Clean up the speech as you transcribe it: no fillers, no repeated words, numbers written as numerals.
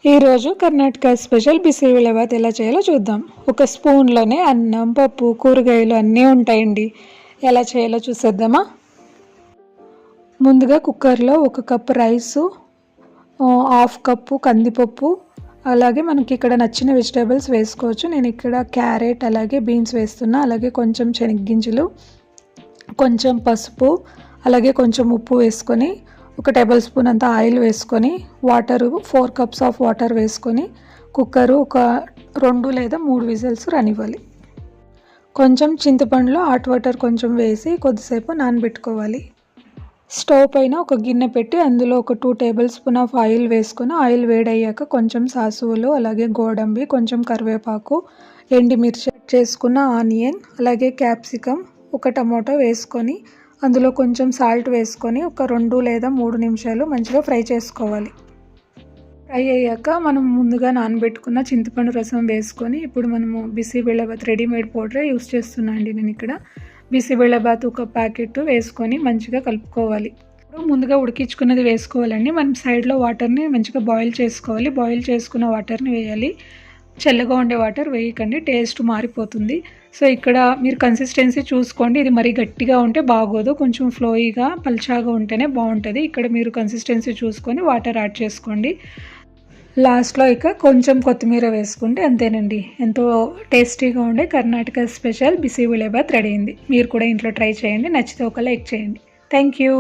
ఈరోజు కర్ణాటక స్పెషల్ బిసిబెళబాత్ ఎలా చేయాలో చూద్దాం. ఒక స్పూన్లోనే అన్నం, పప్పు, కూరగాయలు అన్నీ ఉంటాయండి. ఎలా చేయాలో చూసేద్దామా. ముందుగా కుక్కర్లో 1 కప్పు రైసు, 1/2 కప్పు కందిపప్పు, అలాగే మనకి ఇక్కడ నచ్చిన వెజిటేబుల్స్ వేసుకోవచ్చు. నేను ఇక్కడ క్యారెట్ అలాగే బీన్స్ వేస్తున్నా. అలాగే కొంచెం శనగగింజలు, కొంచెం పసుపు, అలాగే కొంచెం ఉప్పు వేసుకొని 1 టేబుల్ స్పూన్ అంత ఆయిల్ వేసుకొని వాటర్ 4 కప్స్ ఆఫ్ వాటర్ వేసుకొని కుక్కరు ఒక 2 లేదా 3 విజిల్స్ రానివ్వాలి. కొంచెం చింతపండులో హాట్ వాటర్ కొంచెం వేసి కొద్దిసేపు నానబెట్టుకోవాలి. స్టవ్ పైన ఒక గిన్నె పెట్టి అందులో ఒక 2 టేబుల్ స్పూన్ ఆఫ్ ఆయిల్ వేసుకొని ఆయిల్ వేడయ్యాక కొంచెం సాసువులు, అలాగే గోడంబి, కొంచెం కరివేపాకు, ఎండుమిర్చి, చేసుకున్న ఆనియన్, అలాగే క్యాప్సికమ్, 1 టమాటో వేసుకొని అందులో కొంచెం సాల్ట్ వేసుకొని ఒక 2 లేదా 3 నిమిషాలు మంచిగా ఫ్రై చేసుకోవాలి. ఫ్రై అయ్యాక మనం ముందుగా నానబెట్టుకున్న చింతపండు రసం వేసుకొని ఇప్పుడు మనము బిసిబెళబాత్ రెడీమేడ్ పౌడర్ యూస్ చేస్తున్నా అండి. నేను ఇక్కడ బిసిబెళబాత్ 1 ప్యాకెట్ వేసుకొని మంచిగా కలుపుకోవాలి. ఇప్పుడు ముందుగా ఉడికించుకున్నది వేసుకోవాలండి. మనం సైడ్లో వాటర్ని మంచిగా బాయిల్ చేసుకోవాలి. బాయిల్ చేసుకున్న వాటర్ని వేయాలి. చల్లగా ఉండే వాటర్ వేయకండి, టేస్ట్ మారిపోతుంది. సో ఇక్కడ మీరు కన్సిస్టెన్సీ చూసుకోండి. ఇది మరీ గట్టిగా ఉంటే బాగోదు, కొంచెం ఫ్లోయిగా పల్చాగా ఉంటేనే బాగుంటుంది. ఇక్కడ మీరు కన్సిస్టెన్సీ చూసుకొని వాటర్ యాడ్ చేసుకోండి. లాస్ట్లో ఇక కొంచెం కొత్తిమీర వేసుకుంటే అంతేనండి. ఎంతో టేస్టీగా ఉండే కర్ణాటక స్పెషల్ బిసిబెళబాత్ రెడీ అయింది. మీరు కూడా ఇంట్లో ట్రై చేయండి. నచ్చితే ఒక లైక్ చేయండి. Thank you.